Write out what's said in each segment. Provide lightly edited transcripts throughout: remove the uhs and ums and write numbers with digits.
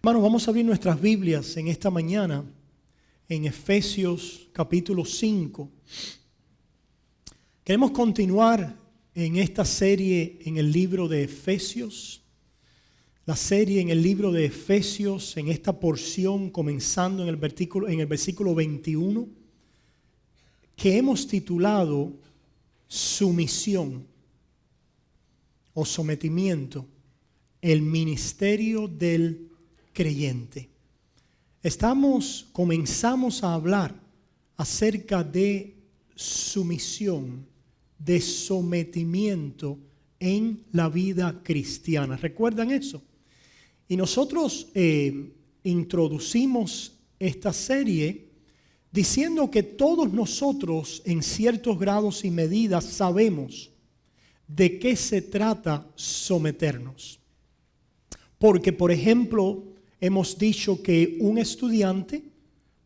Hermanos, vamos a abrir nuestras Biblias en esta mañana en Efesios capítulo 5. Queremos continuar en esta serie en el libro de Efesios. La serie en el libro de Efesios, en esta porción, comenzando en el versículo 21, que hemos titulado Sumisión o Sometimiento, el ministerio del creyente. Comenzamos a hablar acerca de sumisión, de sometimiento en la vida cristiana. ¿Recuerdan eso? Y nosotros introducimos esta serie diciendo que todos nosotros en ciertos grados y medidas sabemos de qué se trata someternos. Porque, por ejemplo, hemos dicho que un estudiante,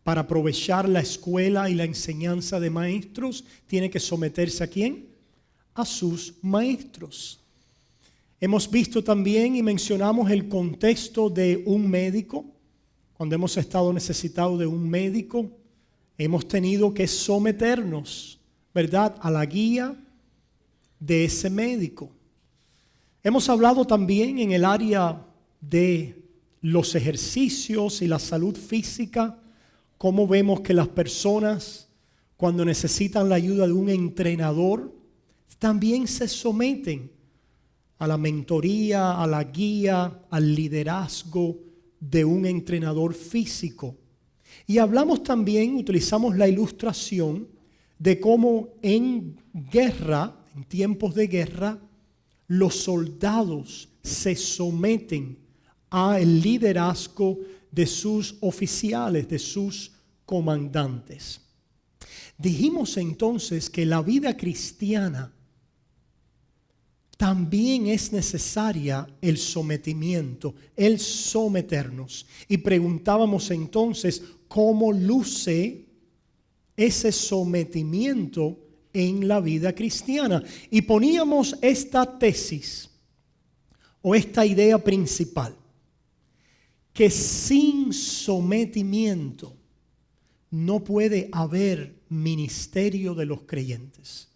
para aprovechar la escuela y la enseñanza de maestros, tiene que someterse ¿a quién? A sus maestros. Hemos visto también y mencionamos el contexto de un médico. Cuando hemos estado necesitados de un médico, hemos tenido que someternos, ¿verdad?, a la guía de ese médico. Hemos hablado también en el área de los ejercicios y la salud física, cómo vemos que las personas, cuando necesitan la ayuda de un entrenador, también se someten a la mentoría, a la guía, al liderazgo de un entrenador físico. Y hablamos también, utilizamos la ilustración de cómo en guerra, en tiempos de guerra, los soldados se someten al liderazgo de sus oficiales, de sus comandantes. Dijimos entonces que la vida cristiana también es necesaria el sometimiento, el someternos. Y preguntábamos entonces cómo luce ese sometimiento en la vida cristiana. Y poníamos esta tesis o esta idea principal, que sin sometimiento no puede haber ministerio de los creyentes.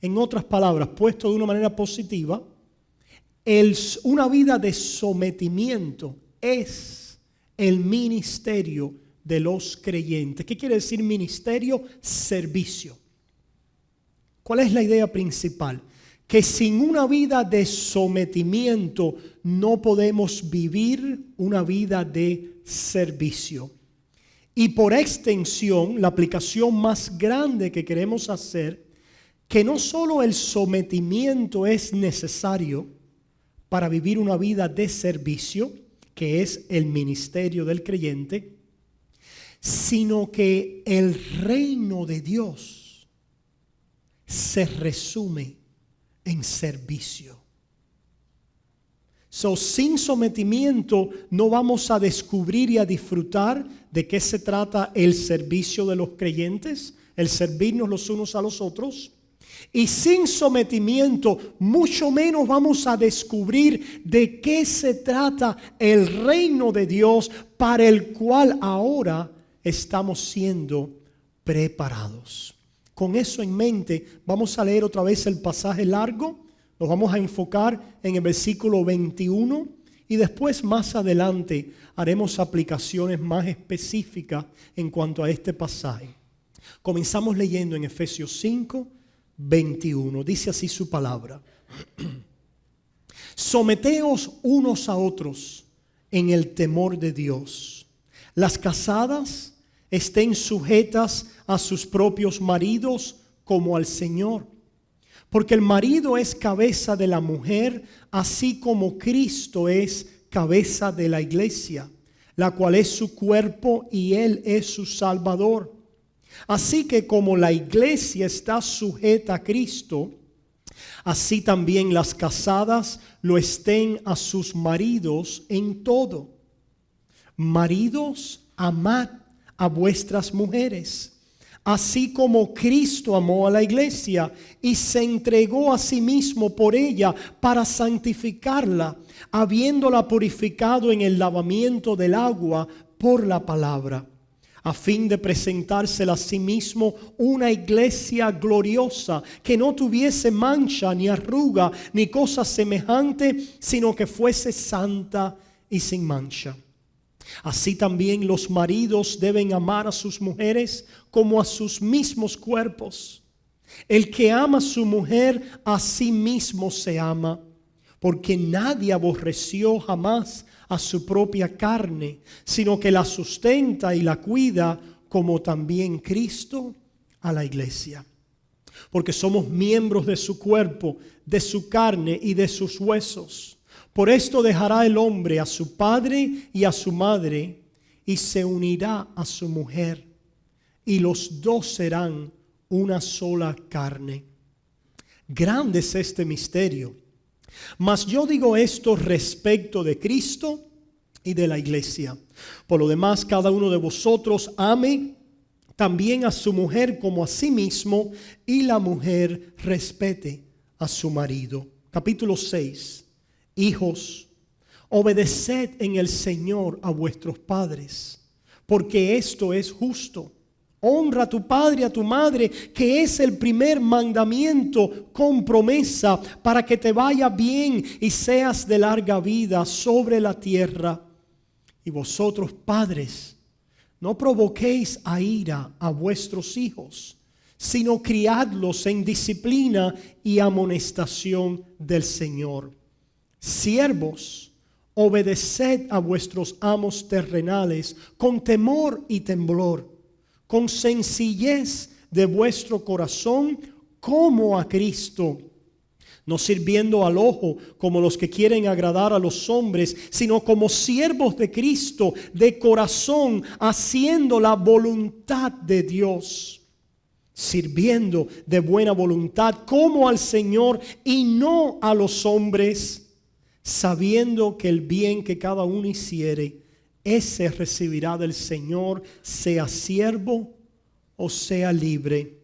En otras palabras, puesto de una manera positiva, una vida de sometimiento es el ministerio de los creyentes. ¿Qué quiere decir ministerio? Servicio. ¿Cuál es la idea principal? Que sin una vida de sometimiento no podemos vivir una vida de servicio. Y por extensión, la aplicación más grande que queremos hacer, que no solo el sometimiento es necesario para vivir una vida de servicio, que es el ministerio del creyente, sino que el reino de Dios se resume en servicio. Sin sometimiento no vamos a descubrir y a disfrutar de qué se trata el servicio de los creyentes, el servirnos los unos a los otros. Y sin sometimiento mucho menos vamos a descubrir de qué se trata el reino de Dios para el cual ahora estamos siendo preparados. Con eso en mente, vamos a leer otra vez el pasaje largo. Nos vamos a enfocar en el versículo 21 y después más adelante haremos aplicaciones más específicas en cuanto a este pasaje. Comenzamos leyendo en Efesios 5, 21. Dice así su palabra. Someteos unos a otros en el temor de Dios. Las casadas estén sujetas a sus propios maridos como al Señor. Porque el marido es cabeza de la mujer, así como Cristo es cabeza de la iglesia, la cual es su cuerpo y Él es su Salvador. Así que como la iglesia está sujeta a Cristo, así también las casadas lo estén a sus maridos en todo. Maridos, amad a vuestras mujeres, así como Cristo amó a la iglesia y se entregó a sí mismo por ella para santificarla, habiéndola purificado en el lavamiento del agua por la palabra, a fin de presentársela a sí mismo una iglesia gloriosa, que no tuviese mancha, ni arruga, ni cosa semejante, sino que fuese santa y sin mancha. Así también los maridos deben amar a sus mujeres como a sus mismos cuerpos. El que ama a su mujer, a sí mismo se ama, porque nadie aborreció jamás a su propia carne, sino que la sustenta y la cuida, como también Cristo a la iglesia. Porque somos miembros de su cuerpo, de su carne y de sus huesos. Por esto dejará el hombre a su padre y a su madre, y se unirá a su mujer, y los dos serán una sola carne. Grande es este misterio, mas yo digo esto respecto de Cristo y de la iglesia. Por lo demás, cada uno de vosotros ame también a su mujer como a sí mismo, y la mujer respete a su marido. Capítulo 6. Hijos, obedeced en el Señor a vuestros padres, porque esto es justo. Honra a tu padre y a tu madre, que es el primer mandamiento con promesa, para que te vaya bien y seas de larga vida sobre la tierra. Y vosotros, padres, no provoquéis a ira a vuestros hijos, sino criadlos en disciplina y amonestación del Señor. Siervos, obedeced a vuestros amos terrenales con temor y temblor, con sencillez de vuestro corazón, como a Cristo, no sirviendo al ojo como los que quieren agradar a los hombres, sino como siervos de Cristo, de corazón, haciendo la voluntad de Dios, sirviendo de buena voluntad como al Señor y no a los hombres, sabiendo que el bien que cada uno hiciere, ese recibirá del Señor, sea siervo o sea libre.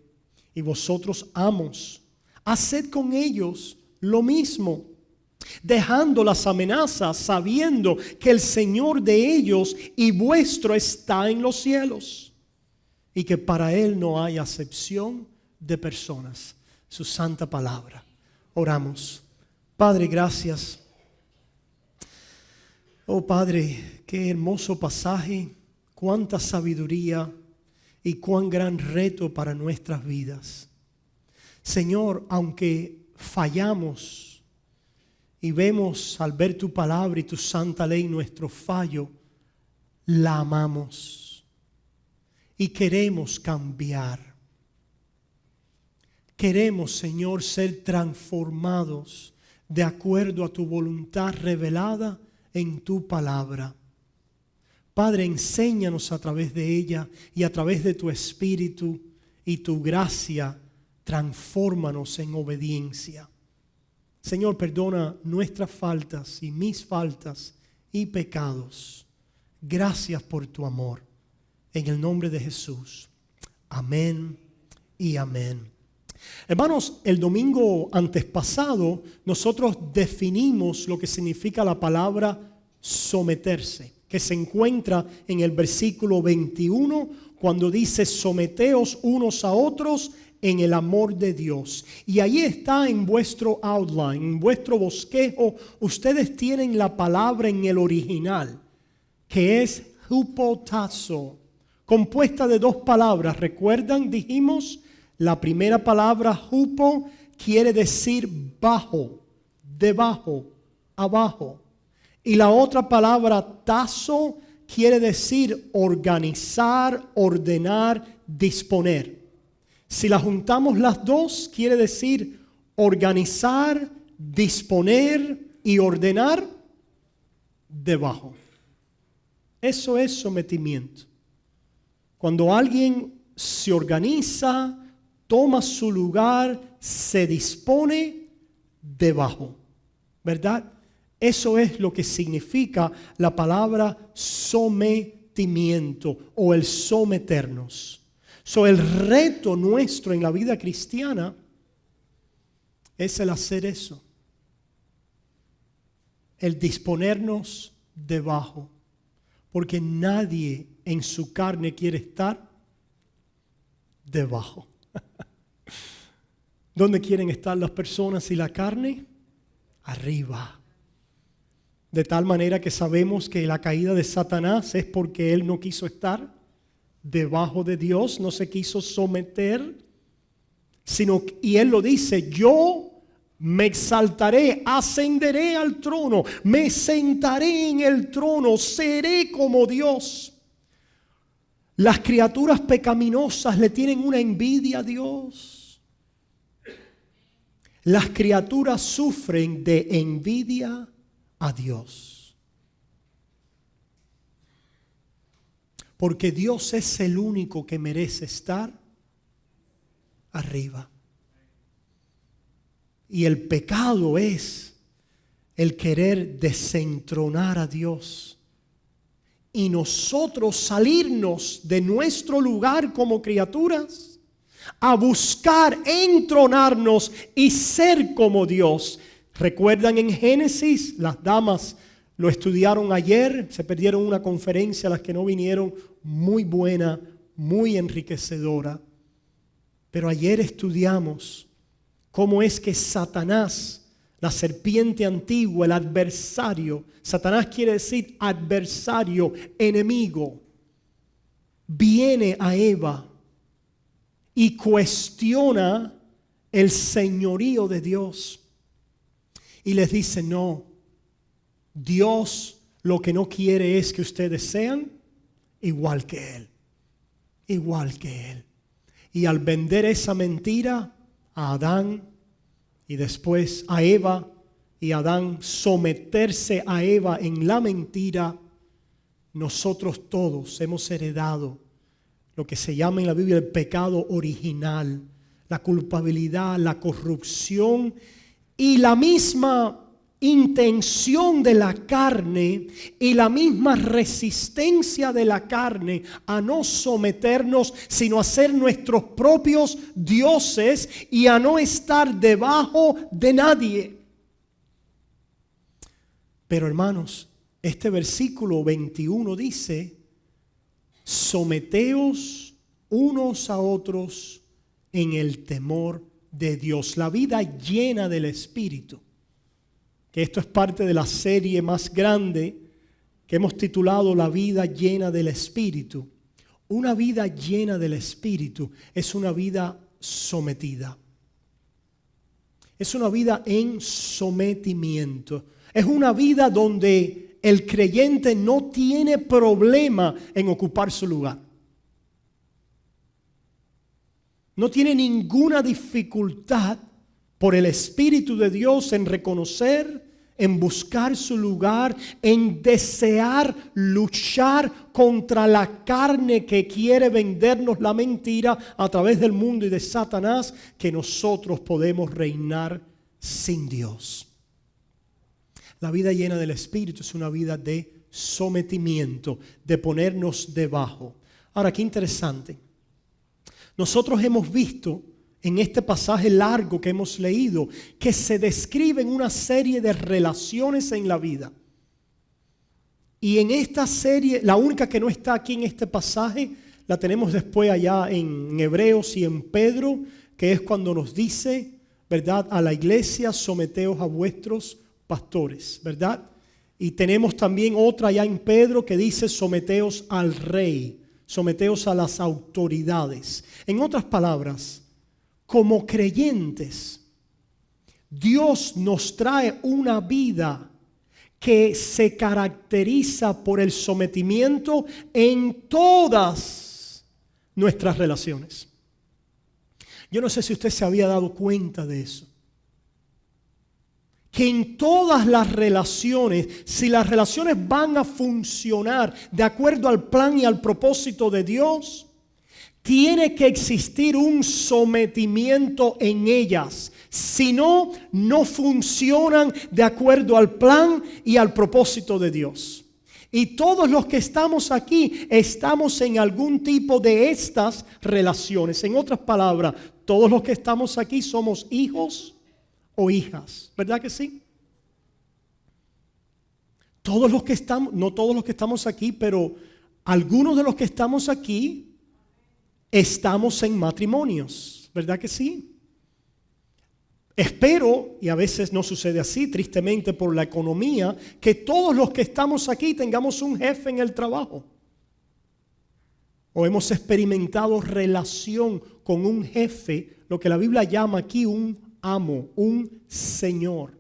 Y vosotros, amos, haced con ellos lo mismo, dejando las amenazas, sabiendo que el Señor de ellos y vuestro está en los cielos, y que para Él no hay acepción de personas. Su santa palabra. Oramos. Padre, gracias. Oh Padre, qué hermoso pasaje, cuánta sabiduría y cuán gran reto para nuestras vidas. Señor, aunque fallamos y vemos al ver tu palabra y tu santa ley nuestro fallo, la amamos y queremos cambiar. Queremos, Señor, ser transformados de acuerdo a tu voluntad revelada en tu palabra. Padre, enséñanos a través de ella y a través de tu Espíritu y tu gracia, transfórmanos en obediencia. Señor, perdona nuestras faltas y mis faltas y pecados. Gracias por tu amor. En el nombre de Jesús. Amén y amén. Hermanos, el domingo antes pasado nosotros definimos lo que significa la palabra someterse, que se encuentra en el versículo 21 cuando dice: someteos unos a otros en el amor de Dios. Y ahí está en vuestro outline, en vuestro bosquejo, ustedes tienen la palabra en el original, que es hupotasso, compuesta de dos palabras. ¿Recuerdan? Dijimos, la primera palabra, hupo, quiere decir bajo, debajo, abajo. Y la otra palabra, tasso, quiere decir organizar, ordenar, disponer. Si la juntamos las dos, quiere decir organizar, disponer y ordenar debajo. Eso es sometimiento. Cuando alguien se organiza, toma su lugar, se dispone debajo, ¿verdad? Eso es lo que significa la palabra sometimiento o el someternos. El reto nuestro en la vida cristiana es el hacer eso. El disponernos debajo. Porque nadie en su carne quiere estar debajo. ¿Dónde quieren estar las personas y la carne? Arriba. De tal manera que sabemos que la caída de Satanás es porque él no quiso estar debajo de Dios, no se quiso someter, y él lo dice: yo me exaltaré, ascenderé al trono, me sentaré en el trono, seré como Dios. Las criaturas pecaminosas le tienen una envidia a Dios. Las criaturas sufren de envidia a Dios. Porque Dios es el único que merece estar arriba. Y el pecado es el querer desentronar a Dios. Y nosotros salirnos de nuestro lugar como criaturas a buscar entronarnos y ser como Dios. ¿Recuerdan en Génesis? Las damas lo estudiaron ayer, se perdieron una conferencia, las que no vinieron, muy buena, muy enriquecedora. Pero ayer estudiamos cómo es que Satanás, la serpiente antigua, el adversario, Satanás quiere decir adversario, enemigo, viene a Eva y cuestiona el señorío de Dios. Y les dice: no, Dios lo que no quiere es que ustedes sean igual que Él. Igual que Él. Y al vender esa mentira a Adán y después a Eva, y Adán someterse a Eva en la mentira, nosotros todos hemos heredado lo que se llama en la Biblia el pecado original, la culpabilidad, la corrupción y la misma intención de la carne y la misma resistencia de la carne a no someternos, sino a ser nuestros propios dioses y a no estar debajo de nadie. Pero hermanos, este versículo 21 dice: someteos unos a otros en el temor de Dios. La vida llena del Espíritu. Que esto es parte de la serie más grande que hemos titulado La vida llena del Espíritu. Una vida llena del Espíritu es una vida sometida. Es una vida en sometimiento. Es una vida donde el creyente no tiene problema en ocupar su lugar. No tiene ninguna dificultad por el Espíritu de Dios en reconocer, en buscar su lugar, en desear luchar contra la carne que quiere vendernos la mentira a través del mundo y de Satanás, que nosotros podemos reinar sin Dios. La vida llena del Espíritu es una vida de sometimiento, de ponernos debajo. Ahora, qué interesante. Nosotros hemos visto en este pasaje largo que hemos leído que se describen una serie de relaciones en la vida. Y en esta serie, la única que no está aquí en este pasaje, la tenemos después allá en Hebreos y en Pedro, que es cuando nos dice, ¿verdad?, a la iglesia: someteos a vuestros pastores, ¿verdad? Y tenemos también otra allá en Pedro que dice: someteos al rey, someteos a las autoridades. En otras palabras, como creyentes, Dios nos trae una vida que se caracteriza por el sometimiento en todas nuestras relaciones. Yo no sé si usted se había dado cuenta de eso. Que en todas las relaciones, si las relaciones van a funcionar de acuerdo al plan y al propósito de Dios, tiene que existir un sometimiento en ellas. Si no, no funcionan de acuerdo al plan y al propósito de Dios. Y todos los que estamos aquí estamos en algún tipo de estas relaciones. En otras palabras, todos los que estamos aquí somos hijos o hijas. ¿Verdad que sí? Todos los que estamos, no todos los que estamos aquí, pero algunos de los que estamos aquí estamos en matrimonios. ¿Verdad que sí? Espero, y a veces no sucede así, tristemente por la economía, que todos los que estamos aquí tengamos un jefe en el trabajo. O hemos experimentado relación con un jefe, lo que la Biblia llama aquí un amo, un señor.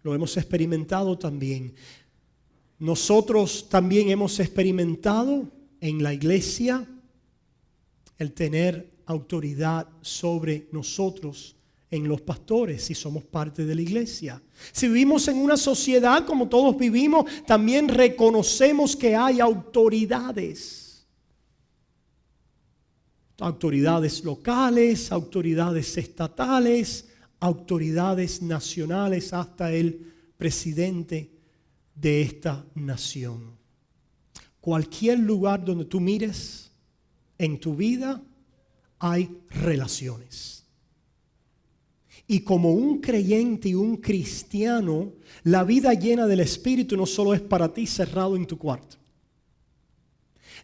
Lo hemos experimentado también. Nosotros también hemos experimentado en la iglesia el tener autoridad sobre nosotros en los pastores si somos parte de la iglesia. Si vivimos en una sociedad como todos vivimos, también reconocemos que hay autoridades. Autoridades locales, autoridades estatales, autoridades nacionales, hasta el presidente de esta nación. Cualquier lugar donde tú mires en tu vida, hay relaciones. Y como un creyente y un cristiano, la vida llena del Espíritu no solo es para ti cerrado en tu cuarto.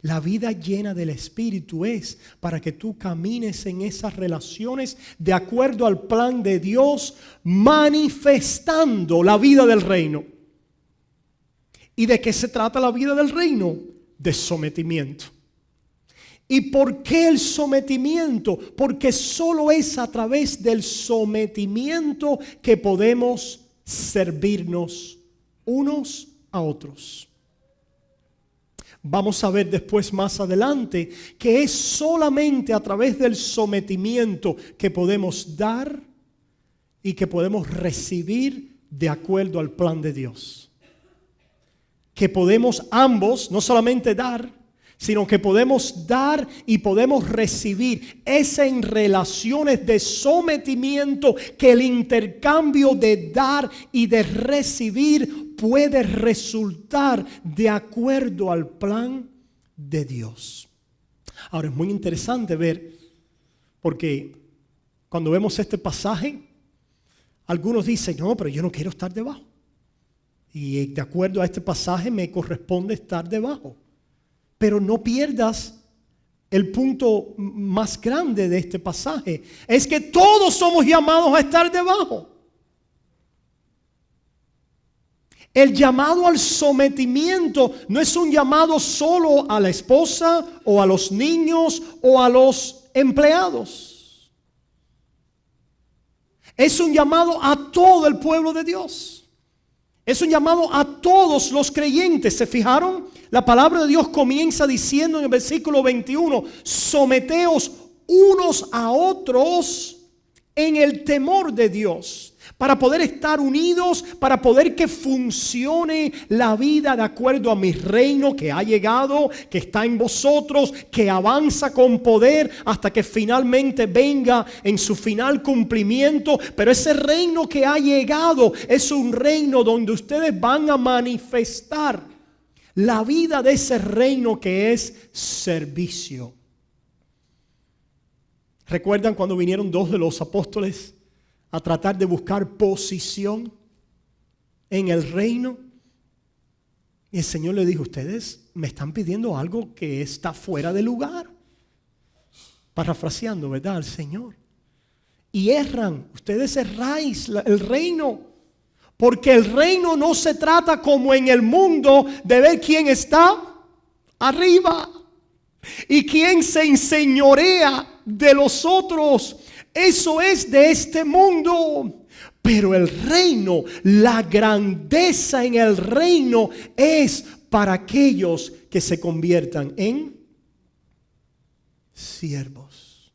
La vida llena del Espíritu es para que tú camines en esas relaciones de acuerdo al plan de Dios, manifestando la vida del reino. ¿Y de qué se trata la vida del reino? De sometimiento. ¿Y por qué el sometimiento? Porque solo es a través del sometimiento que podemos servirnos unos a otros. Vamos a ver después más adelante que es solamente a través del sometimiento que podemos dar y que podemos recibir de acuerdo al plan de Dios. Que podemos ambos, no solamente dar, sino que podemos dar y podemos recibir. Es en relaciones de sometimiento que el intercambio de dar y de recibir puede resultar de acuerdo al plan de Dios. Ahora es muy interesante ver, porque cuando vemos este pasaje, algunos dicen, no, pero yo no quiero estar debajo. Y de acuerdo a este pasaje me corresponde estar debajo. Pero no pierdas el punto más grande de este pasaje. Es que todos somos llamados a estar debajo. El llamado al sometimiento no es un llamado solo a la esposa o a los niños o a los empleados. Es un llamado a todo el pueblo de Dios. Es un llamado a todos los creyentes. ¿Se fijaron? La palabra de Dios comienza diciendo en el versículo 21, someteos unos a otros en el temor de Dios, para poder estar unidos, para poder que funcione la vida de acuerdo a mi reino que ha llegado, que está en vosotros, que avanza con poder hasta que finalmente venga en su final cumplimiento. Pero ese reino que ha llegado es un reino donde ustedes van a manifestar la vida de ese reino que es servicio. ¿Recuerdan cuando vinieron dos de los apóstoles a tratar de buscar posición en el reino? Y el Señor le dijo, ustedes me están pidiendo algo que está fuera de lugar. Parafraseando, ¿verdad? Al Señor. Y erran, ustedes erráis el reino. Porque el reino no se trata como en el mundo de ver quién está arriba y quién se enseñorea de los otros. Eso es de este mundo. Pero el reino, la grandeza en el reino es para aquellos que se conviertan en siervos.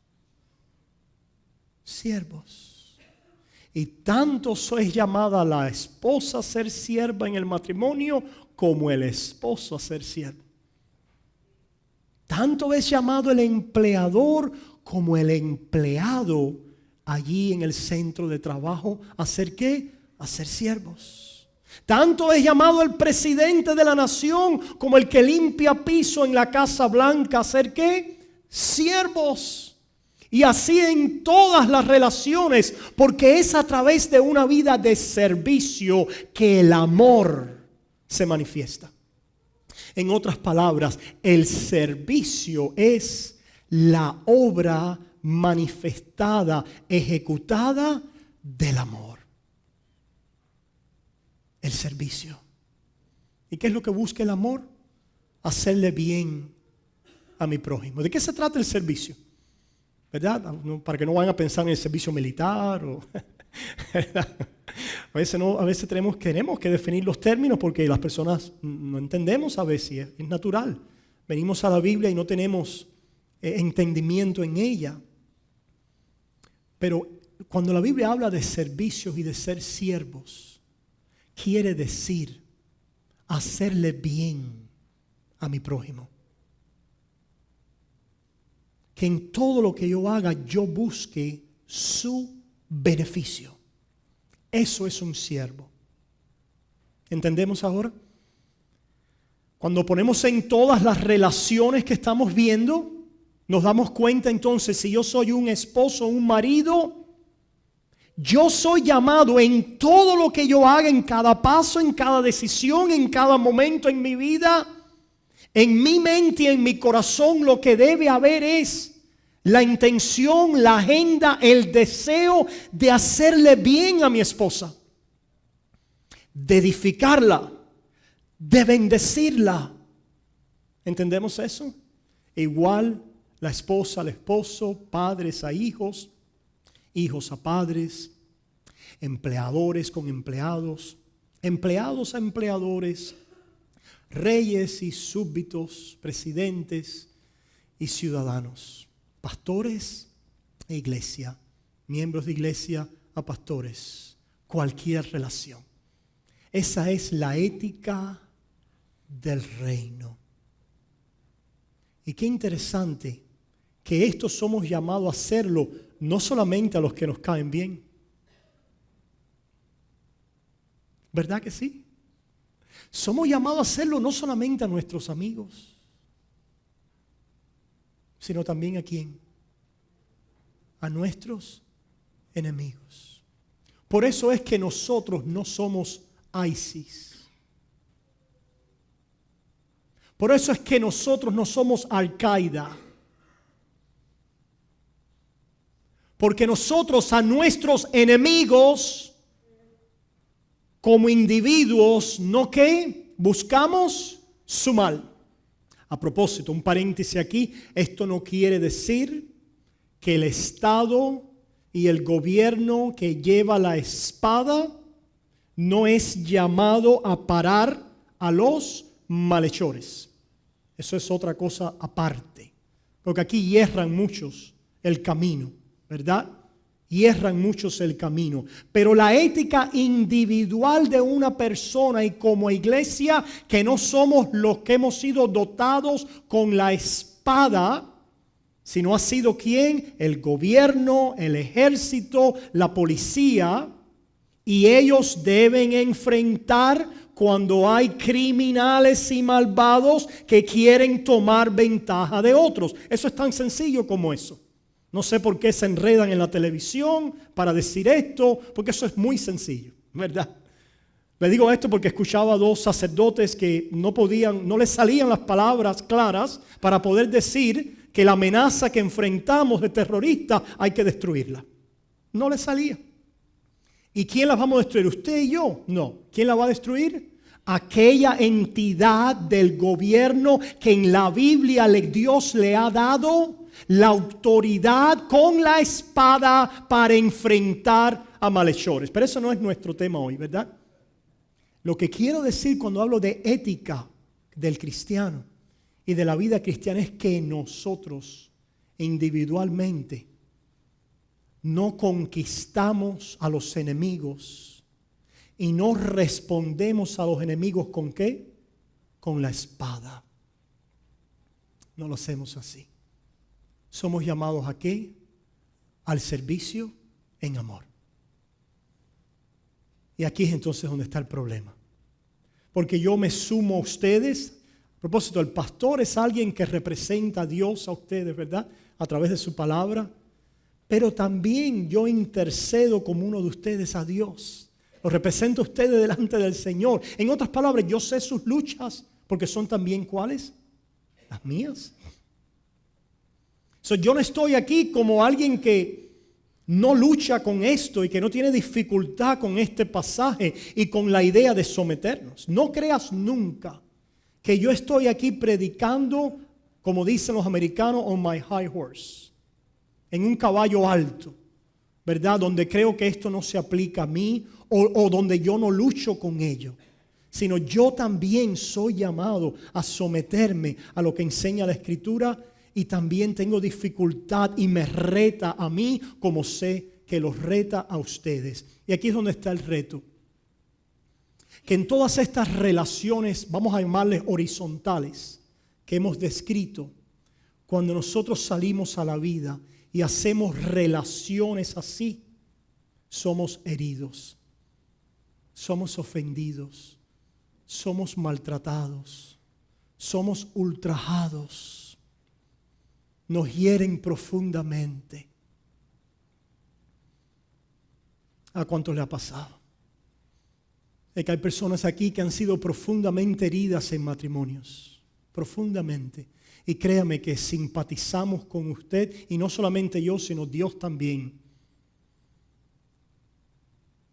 Siervos. Y tanto es llamada la esposa a ser sierva en el matrimonio como el esposo a ser siervo. Tanto es llamado el empleador como el empleado allí en el centro de trabajo. ¿A ser qué? A ser siervos. Tanto es llamado el presidente de la nación como el que limpia piso en la Casa Blanca a ser ¿qué? Siervos. Y así en todas las relaciones, porque es a través de una vida de servicio que el amor se manifiesta. En otras palabras, el servicio es la obra manifestada, ejecutada del amor. El servicio. ¿Y qué es lo que busca el amor? Hacerle bien a mi prójimo. ¿De qué se trata el servicio? ¿Verdad? Para que no vayan a pensar en el servicio militar. A veces tenemos que definir los términos porque las personas no entendemos a veces. Es natural. Venimos a la Biblia y no tenemos entendimiento en ella. Pero cuando la Biblia habla de servicios y de ser siervos, quiere decir hacerle bien a mi prójimo. Que en todo lo que yo haga yo busque su beneficio. Eso es un siervo. ¿Entendemos ahora? Cuando ponemos en todas las relaciones que estamos viendo, nos damos cuenta entonces si yo soy un esposo, un marido, yo soy llamado en todo lo que yo haga, en cada paso, en cada decisión, en cada momento en mi vida, en mi mente y en mi corazón lo que debe haber es la intención, la agenda, el deseo de hacerle bien a mi esposa, de edificarla, de bendecirla. ¿Entendemos eso? Igual la esposa al esposo, padres a hijos, hijos a padres, empleadores con empleados, empleados a empleadores, reyes y súbditos, presidentes y ciudadanos, pastores e iglesia, miembros de iglesia a pastores, cualquier relación. Esa es la ética del reino. Y qué interesante que esto somos llamados a hacerlo no solamente a los que nos caen bien. ¿Verdad que sí? Somos llamados a hacerlo no solamente a nuestros amigos, sino también ¿a quién? A nuestros enemigos. Por eso es que nosotros no somos ISIS. Por eso es que nosotros no somos Al-Qaeda. Porque nosotros a nuestros enemigos, como individuos, ¿no qué? Buscamos su mal. A propósito, un paréntesis aquí, esto no quiere decir que el Estado y el gobierno que lleva la espada no es llamado a parar a los malhechores. Eso es otra cosa aparte. Porque aquí hierran muchos el camino, ¿verdad? Hierran muchos el camino. Pero la ética individual de una persona y como iglesia, que no somos los que hemos sido dotados con la espada, sino ha sido ¿quién? El gobierno, el ejército, la policía. Y ellos deben enfrentar cuando hay criminales y malvados que quieren tomar ventaja de otros. Eso es tan sencillo como eso. No sé por qué se enredan en la televisión para decir esto, porque eso es muy sencillo, ¿verdad? Le digo esto porque escuchaba a dos sacerdotes que no les salían las palabras claras para poder decir que la amenaza que enfrentamos de terrorista hay que destruirla. No les salía. ¿Y quién las vamos a destruir? ¿Usted y yo? No. ¿Quién la va a destruir? Aquella entidad del gobierno que en la Biblia Dios le ha dado la autoridad con la espada para enfrentar a malhechores. Pero eso no es nuestro tema hoy, ¿verdad? Lo que quiero decir cuando hablo de ética del cristiano y de la vida cristiana es que nosotros individualmente no conquistamos a los enemigos y no respondemos a los enemigos ¿con qué? Con la espada. No lo hacemos así. Somos llamados ¿a qué? Al servicio en amor. Y aquí es entonces donde está el problema. Porque yo me sumo a ustedes. A propósito, el pastor es alguien que representa a Dios a ustedes, ¿verdad? A través de su palabra. Pero también yo intercedo como uno de ustedes a Dios. Los represento a ustedes delante del Señor. En otras palabras, yo sé sus luchas porque son también ¿cuáles? Las mías. Yo no estoy aquí como alguien que no lucha con esto y que no tiene dificultad con este pasaje y con la idea de someternos. No creas nunca que yo estoy aquí predicando, como dicen los americanos, on my high horse, en un caballo alto, ¿verdad? Donde creo que esto no se aplica a mí o donde yo no lucho con ello, sino yo también soy llamado a someterme a lo que enseña la Escritura. Y también tengo dificultad y me reta a mí como sé que los reta a ustedes. Y aquí es donde está el reto. Que en todas estas relaciones, vamos a llamarles horizontales, que hemos descrito, cuando nosotros salimos a la vida y hacemos relaciones así, somos heridos, somos ofendidos, somos maltratados, somos ultrajados. Nos hieren profundamente. ¿A cuántos le ha pasado? Es que hay personas aquí que han sido profundamente heridas en matrimonios. Profundamente. Y créame que simpatizamos con usted. Y no solamente yo, sino Dios también.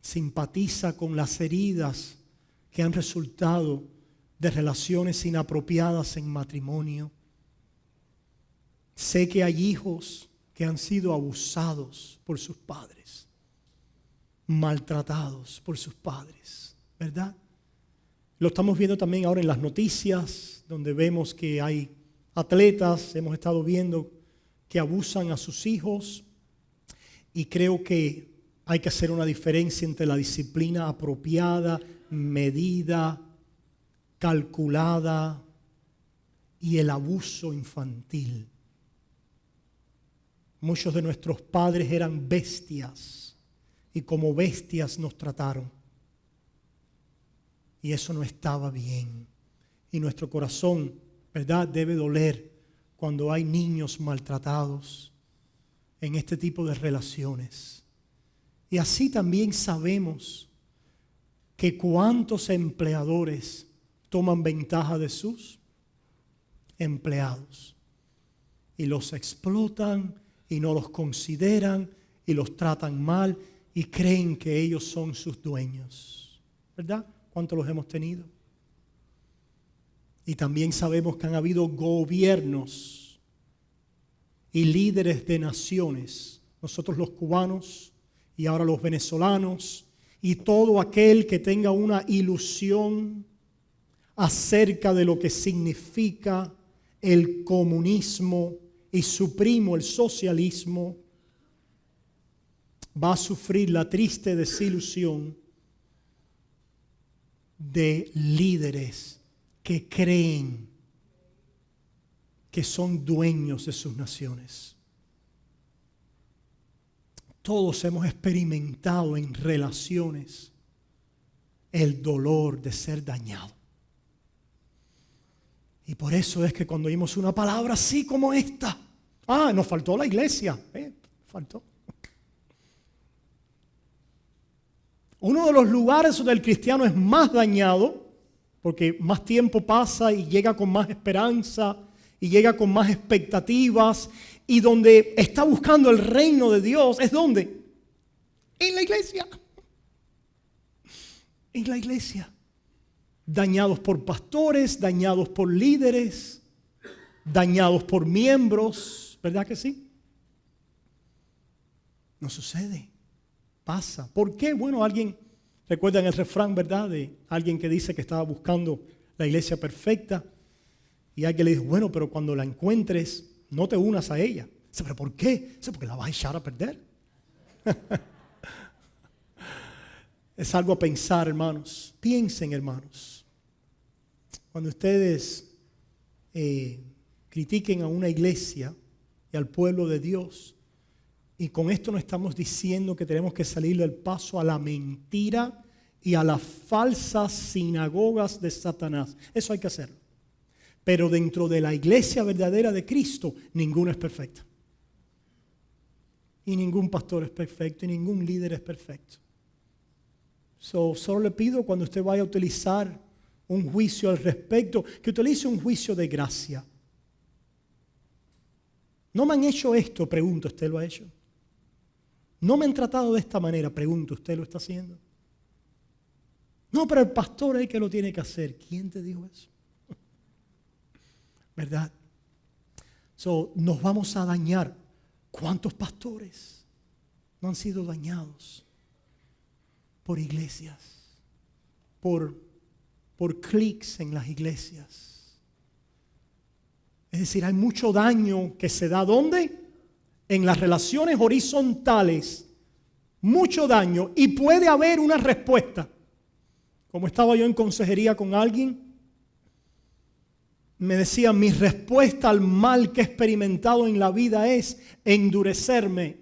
Simpatiza con las heridas que han resultado de relaciones inapropiadas en matrimonio. Sé que hay hijos que han sido abusados por sus padres, maltratados por sus padres, ¿verdad? Lo estamos viendo también ahora en las noticias, donde vemos que hay atletas, hemos estado viendo que abusan a sus hijos, y creo que hay que hacer una diferencia entre la disciplina apropiada, medida, calculada y el abuso infantil. Muchos de nuestros padres eran bestias y como bestias nos trataron. Y eso no estaba bien. Y nuestro corazón, ¿verdad?, debe doler cuando hay niños maltratados en este tipo de relaciones. Y así también sabemos que cuántos empleadores toman ventaja de sus empleados y los explotan y no los consideran y los tratan mal y creen que ellos son sus dueños. ¿Verdad? ¿Cuántos los hemos tenido? Y también sabemos que han habido gobiernos y líderes de naciones, nosotros los cubanos y ahora los venezolanos, y todo aquel que tenga una ilusión acerca de lo que significa el comunismo y su primo, el socialismo, va a sufrir la triste desilusión de líderes que creen que son dueños de sus naciones. Todos hemos experimentado en relaciones el dolor de ser dañado. Y por eso es que cuando oímos una palabra así como esta, nos faltó la iglesia, faltó. Uno de los lugares donde el cristiano es más dañado, porque más tiempo pasa y llega con más esperanza y llega con más expectativas, y donde está buscando el reino de Dios, ¿es dónde? En la iglesia. En la iglesia. Dañados por pastores, dañados por líderes, dañados por miembros, ¿verdad que sí? No sucede, pasa. ¿Por qué? Bueno, alguien, recuerdan el refrán, ¿verdad? De alguien que dice que estaba buscando la iglesia perfecta y alguien le dijo, bueno, pero cuando la encuentres, no te unas a ella. Dice, ¿pero por qué? Dice, porque la vas a echar a perder. Es algo a pensar, hermanos. Piensen, hermanos. Cuando ustedes critiquen a una iglesia y al pueblo de Dios, y con esto no estamos diciendo que tenemos que salir del paso a la mentira y a las falsas sinagogas de Satanás. Eso hay que hacerlo. Pero dentro de la iglesia verdadera de Cristo, ninguna es perfecta. Y ningún pastor es perfecto, y ningún líder es perfecto. Solo le pido cuando usted vaya a utilizar un juicio al respecto, que utilice un juicio de gracia. ¿No me han hecho esto? Pregunto, ¿usted lo ha hecho? ¿No me han tratado de esta manera? Pregunto, ¿usted lo está haciendo? No, pero el pastor es el que lo tiene que hacer. ¿Quién te dijo eso? ¿Verdad? Nos vamos a dañar. ¿Cuántos pastores no han sido dañados por iglesias? Por clics en las iglesias. Es decir, hay mucho daño que se da ¿dónde? En las relaciones horizontales. Mucho daño. Y puede haber una respuesta. Como estaba yo en consejería con alguien, me decía, mi respuesta al mal que he experimentado en la vida es endurecerme.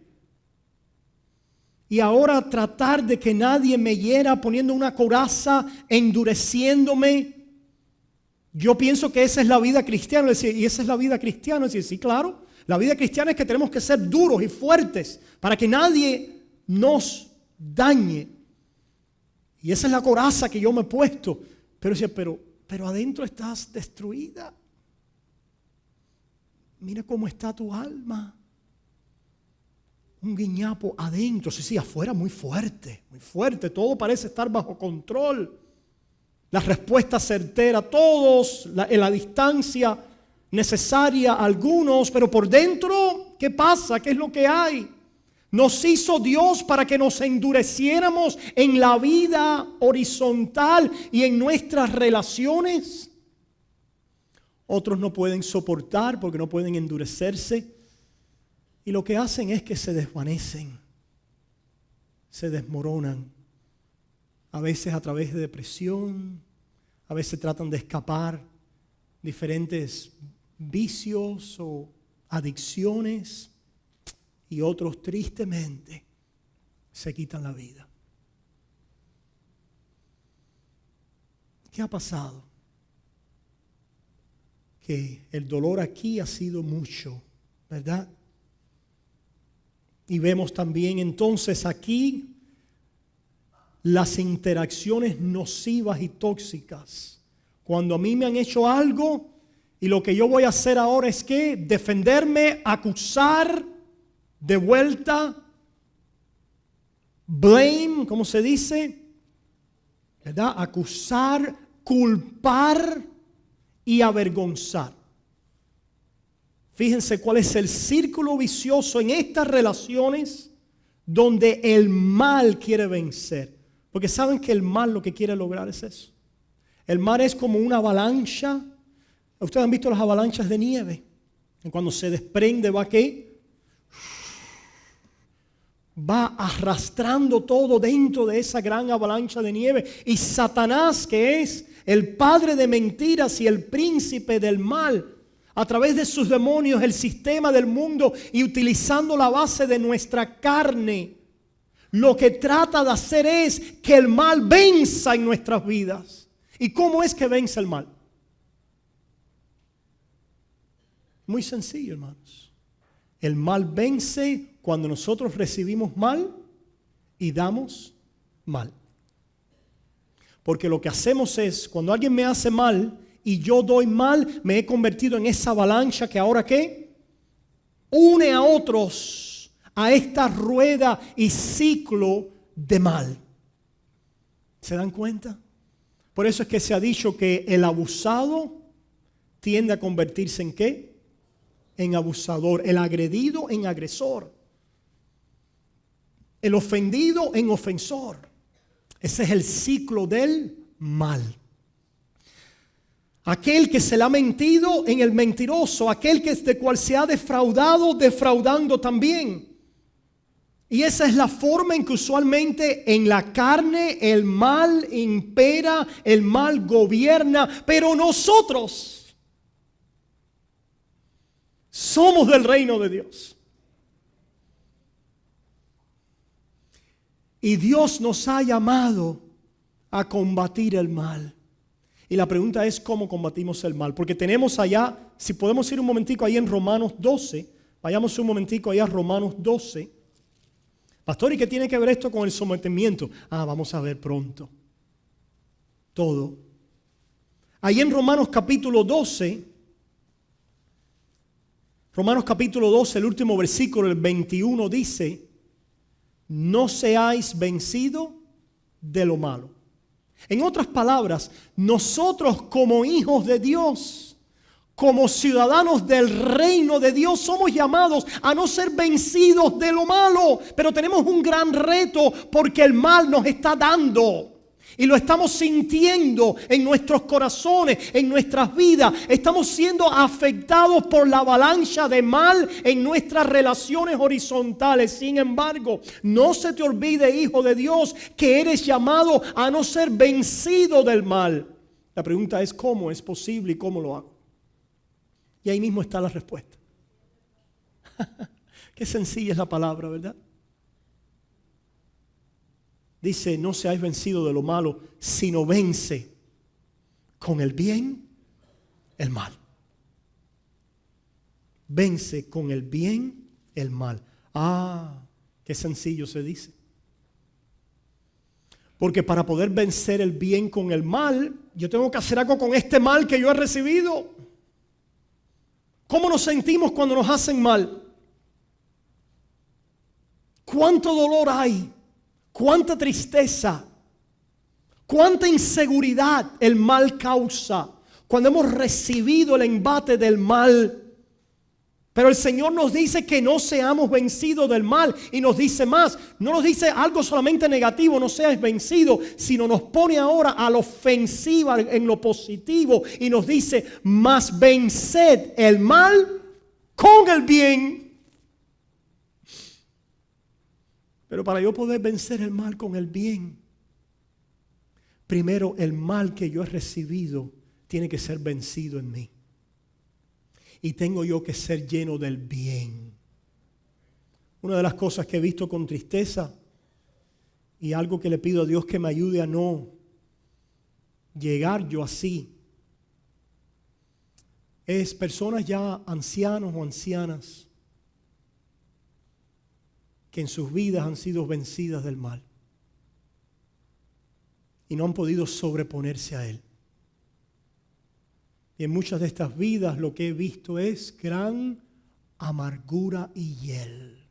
Y ahora tratar de que nadie me hiera poniendo una coraza, endureciéndome. Yo pienso que esa es la vida cristiana. Y esa es la vida cristiana. Decir, sí, claro. La vida cristiana es que tenemos que ser duros y fuertes para que nadie nos dañe. Y esa es la coraza que yo me he puesto. Pero decía, pero adentro estás destruida. Mira cómo está tu alma. Un guiñapo adentro, sí, afuera muy fuerte, todo parece estar bajo control. La respuesta certera, todos en la distancia necesaria, algunos, pero por dentro, ¿qué pasa? ¿Qué es lo que hay? Nos hizo Dios para que nos endureciéramos en la vida horizontal y en nuestras relaciones. Otros no pueden soportar porque no pueden endurecerse. Y lo que hacen es que se desvanecen, se desmoronan. A veces a través de depresión, a veces tratan de escapar diferentes vicios o adicciones. Y otros tristemente se quitan la vida. ¿Qué ha pasado? Que el dolor aquí ha sido mucho, ¿verdad? Y vemos también entonces aquí las interacciones nocivas y tóxicas. Cuando a mí me han hecho algo y lo que yo voy a hacer ahora es que defenderme, acusar, de vuelta, blame, ¿cómo se dice? ¿Verdad? Acusar, culpar y avergonzar. Fíjense cuál es el círculo vicioso en estas relaciones donde el mal quiere vencer. Porque saben que el mal lo que quiere lograr es eso. El mal es como una avalancha. Ustedes han visto las avalanchas de nieve. Y cuando se desprende va ¿qué? Va arrastrando todo dentro de esa gran avalancha de nieve. Y Satanás, que es el padre de mentiras y el príncipe del mal, a través de sus demonios, el sistema del mundo y utilizando la base de nuestra carne, lo que trata de hacer es que el mal venza en nuestras vidas. ¿Y cómo es que vence el mal? Muy sencillo, hermanos. El mal vence cuando nosotros recibimos mal y damos mal. Porque lo que hacemos es, cuando alguien me hace mal y yo doy mal, me he convertido en esa avalancha que ahora ¿qué? Une a otros a esta rueda y ciclo de mal. ¿Se dan cuenta? Por eso es que se ha dicho que el abusado tiende a convertirse en ¿qué? En abusador. El agredido en agresor. El ofendido en ofensor. Ese es el ciclo del mal. Aquel que se le ha mentido en el mentiroso. Aquel que de cual se ha defraudado, defraudando también. Y esa es la forma en que usualmente en la carne el mal impera, el mal gobierna. Pero nosotros somos del reino de Dios. Y Dios nos ha llamado a combatir el mal. Y la pregunta es cómo combatimos el mal. Porque tenemos allá, si podemos ir un momentico ahí en Romanos 12, vayamos un momentico allá a Romanos 12. Pastor, ¿y qué tiene que ver esto con el sometimiento? Vamos a ver pronto. Todo. Ahí en Romanos capítulo 12, el último versículo, el 21 dice, no seáis vencidos de lo malo. En otras palabras, nosotros como hijos de Dios, como ciudadanos del reino de Dios, somos llamados a no ser vencidos de lo malo. Pero tenemos un gran reto porque el mal nos está dando. Y lo estamos sintiendo en nuestros corazones, en nuestras vidas. Estamos siendo afectados por la avalancha de mal en nuestras relaciones horizontales. Sin embargo, no se te olvide, hijo de Dios, que eres llamado a no ser vencido del mal. La pregunta es cómo es posible y cómo lo hago. Y ahí mismo está la respuesta. Qué sencilla es la palabra, ¿verdad? Dice, no seáis vencidos de lo malo, sino vence con el bien el mal. Vence con el bien el mal. Qué sencillo se dice. Porque para poder vencer el bien con el mal, yo tengo que hacer algo con este mal que yo he recibido. ¿Cómo nos sentimos cuando nos hacen mal? ¿Cuánto dolor hay? Cuánta tristeza, cuánta inseguridad el mal causa cuando hemos recibido el embate del mal. Pero el Señor nos dice que no seamos vencidos del mal. Y nos dice más, no nos dice algo solamente negativo, no seas vencido, sino nos pone ahora a la ofensiva en lo positivo. Y nos dice, mas venced el mal con el bien. Pero para yo poder vencer el mal con el bien, primero el mal que yo he recibido tiene que ser vencido en mí. Y tengo yo que ser lleno del bien. Una de las cosas que he visto con tristeza y algo que le pido a Dios que me ayude a no llegar yo así, es personas ya ancianos o ancianas que en sus vidas han sido vencidas del mal y no han podido sobreponerse a él. Y en muchas de estas vidas lo que he visto es gran amargura y hiel.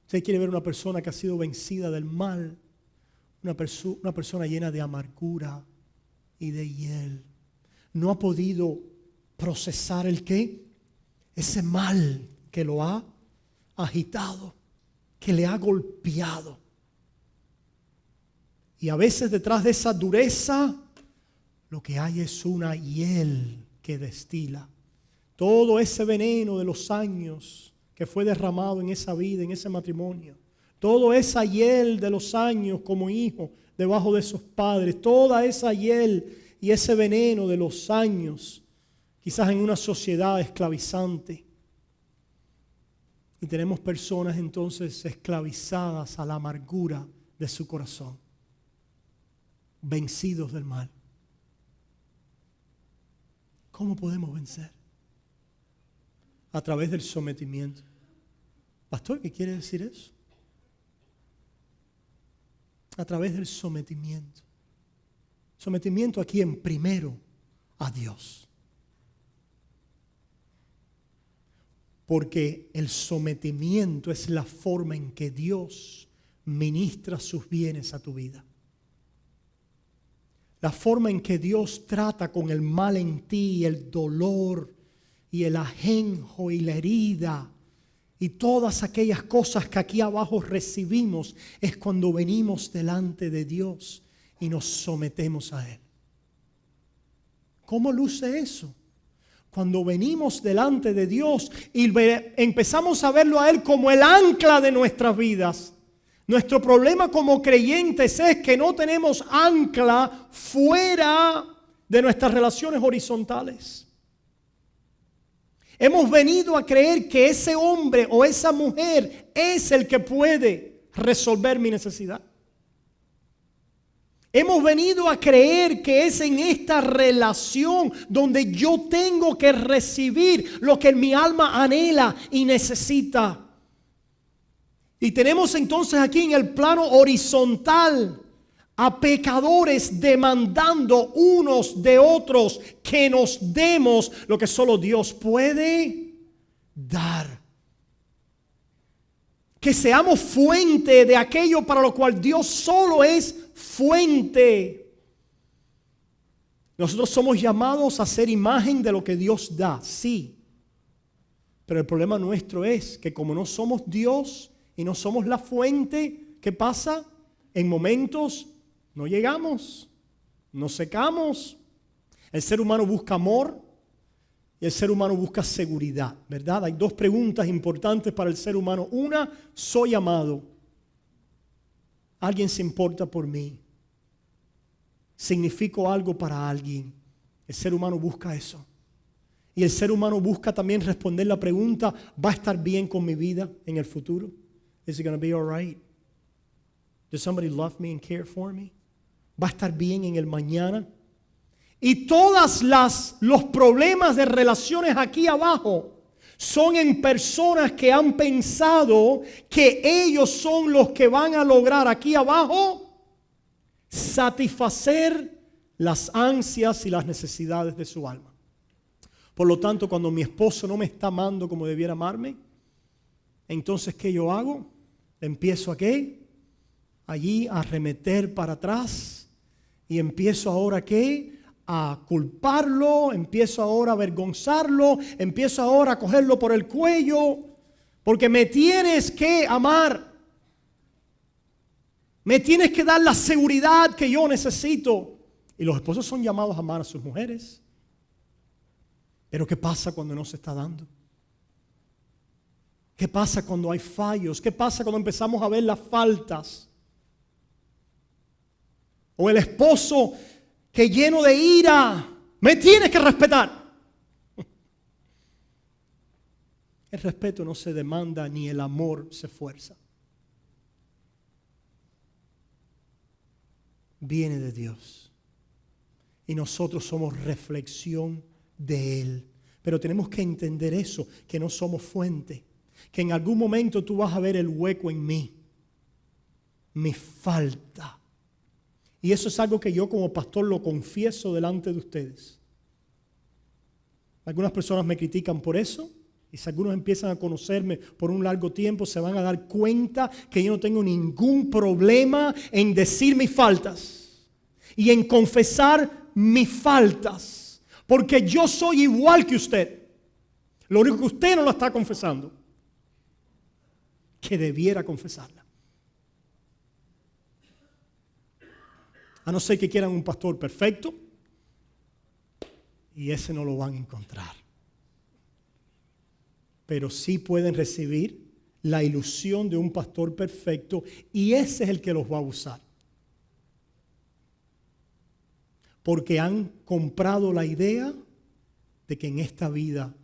Usted quiere ver una persona que ha sido vencida del mal, una persona llena de amargura y de hiel. No ha podido procesar el qué, ese mal que lo ha agitado, que le ha golpeado. Y a veces detrás de esa dureza lo que hay es una hiel que destila. Todo ese veneno de los años que fue derramado en esa vida, en ese matrimonio. Toda esa hiel de los años como hijo debajo de esos padres. Toda esa hiel y ese veneno de los años, quizás en una sociedad esclavizante. Y tenemos personas entonces esclavizadas a la amargura de su corazón, vencidos del mal. ¿Cómo podemos vencer? A través del sometimiento. Pastor, ¿qué quiere decir eso? A través del sometimiento. Sometimiento a quién? Primero a Dios. Porque el sometimiento es la forma en que Dios ministra sus bienes a tu vida. La forma en que Dios trata con el mal en ti, el dolor y el ajenjo y la herida y todas aquellas cosas que aquí abajo recibimos es cuando venimos delante de Dios y nos sometemos a Él. ¿Cómo luce eso? Cuando venimos delante de Dios y empezamos a verlo a Él como el ancla de nuestras vidas. Nuestro problema como creyentes es que no tenemos ancla fuera de nuestras relaciones horizontales. Hemos venido a creer que ese hombre o esa mujer es el que puede resolver mi necesidad. Hemos venido a creer que es en esta relación donde yo tengo que recibir lo que mi alma anhela y necesita. Y tenemos entonces aquí en el plano horizontal a pecadores demandando unos de otros que nos demos lo que solo Dios puede dar. Que seamos fuente de aquello para lo cual Dios solo es fuente. Nosotros somos llamados a ser imagen de lo que Dios da, sí. Pero el problema nuestro es que como no somos Dios y no somos la fuente, ¿qué pasa? En momentos no llegamos, nos secamos. El ser humano busca amor y el ser humano busca seguridad, ¿verdad? Hay dos preguntas importantes para el ser humano. Una, ¿soy amado? ¿Alguien se importa por mí? ¿Significo algo para alguien? El ser humano busca eso. Y el ser humano busca también responder la pregunta, ¿va a estar bien con mi vida en el futuro? Is it going to be all right? Does somebody love me and care for me? ¿Va a estar bien en el mañana? Y todos los problemas de relaciones aquí abajo son en personas que han pensado que ellos son los que van a lograr aquí abajo satisfacer las ansias y las necesidades de su alma. Por lo tanto, cuando mi esposo no me está amando como debiera amarme, entonces ¿qué yo hago? Empiezo a ¿qué? Allí a arremeter para atrás y empiezo ahora ¿qué? A culparlo, empiezo ahora a avergonzarlo, empiezo ahora a cogerlo por el cuello, porque me tienes que amar. Me tienes que dar la seguridad que yo necesito. Y los esposos son llamados a amar a sus mujeres. Pero ¿qué pasa cuando no se está dando? ¿Qué pasa cuando hay fallos? ¿Qué pasa cuando empezamos a ver las faltas? O el esposo que lleno de ira, me tienes que respetar. El respeto no se demanda ni el amor se fuerza. Viene de Dios. Y nosotros somos reflexión de Él. Pero tenemos que entender eso, que no somos fuente. Que en algún momento tú vas a ver el hueco en mí. Mi falta. Y eso es algo que yo como pastor lo confieso delante de ustedes. Algunas personas me critican por eso. Y si algunos empiezan a conocerme por un largo tiempo, se van a dar cuenta que yo no tengo ningún problema en decir mis faltas. Y en confesar mis faltas. Porque yo soy igual que usted. Lo único que usted no lo está confesando. Que debiera confesarla. A no ser que quieran un pastor perfecto. Y ese no lo van a encontrar. Pero sí pueden recibir la ilusión de un pastor perfecto. Y ese es el que los va a usar. Porque han comprado la idea de que en esta vida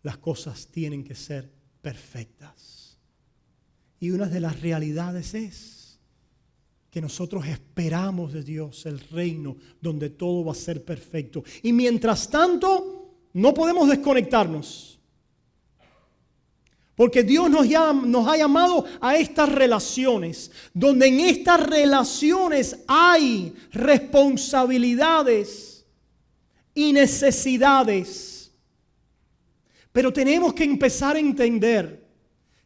las cosas tienen que ser perfectas. Y una de las realidades es que nosotros esperamos de Dios el reino donde todo va a ser perfecto. Y mientras tanto, no podemos desconectarnos. Porque Dios nos ha llamado a estas relaciones, donde en estas relaciones hay responsabilidades y necesidades. Pero tenemos que empezar a entender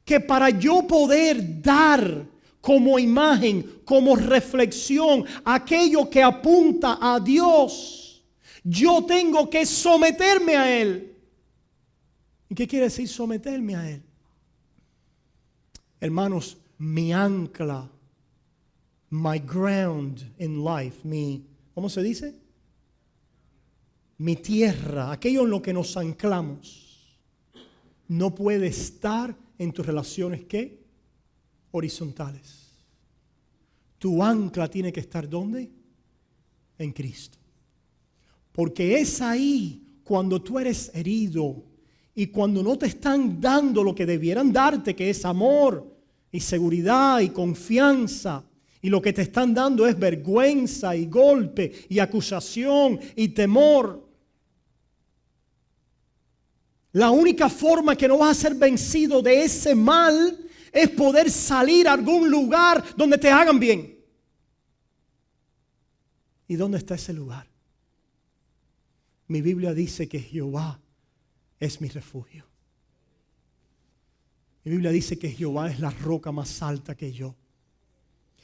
que para yo poder dar como imagen, como reflexión, aquello que apunta a Dios, yo tengo que someterme a Él. ¿Y qué quiere decir someterme a Él? Hermanos, mi ancla, my ground in life, ¿cómo se dice? Mi tierra, aquello en lo que nos anclamos, no puede estar en tus relaciones, ¿qué? Horizontales. Tu ancla tiene que estar ¿dónde? En Cristo. Porque es ahí cuando tú eres herido y cuando no te están dando lo que debieran darte, que es amor y seguridad y confianza. Y lo que te están dando es vergüenza y golpe y acusación y temor. La única forma que no vas a ser vencido de ese mal es poder salir a algún lugar donde te hagan bien. ¿Y dónde está ese lugar? Mi Biblia dice que Jehová es mi refugio. Mi Biblia dice que Jehová es la roca más alta que yo.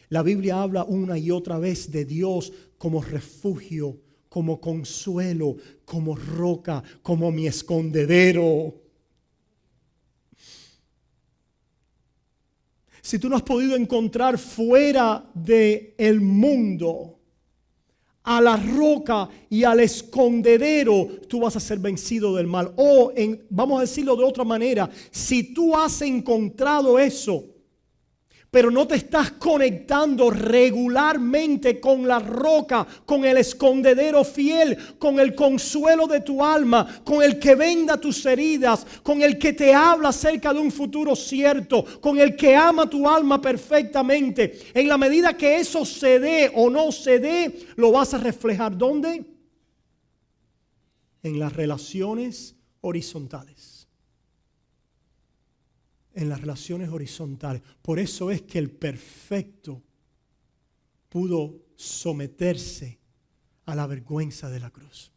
La Biblia habla una y otra vez de Dios como refugio, como consuelo, como roca, como mi escondedero. Si tú no has podido encontrar fuera del mundo a la roca y al escondedero, tú vas a ser vencido del mal. O vamos a decirlo de otra manera, si tú has encontrado eso, pero no te estás conectando regularmente con la roca, con el escondedero fiel, con el consuelo de tu alma, con el que venda tus heridas, con el que te habla acerca de un futuro cierto, con el que ama tu alma perfectamente. En la medida que eso se dé o no se dé, lo vas a reflejar. ¿Dónde? En las relaciones horizontales. En las relaciones horizontales. Por eso es que el perfecto pudo someterse a la vergüenza de la cruz.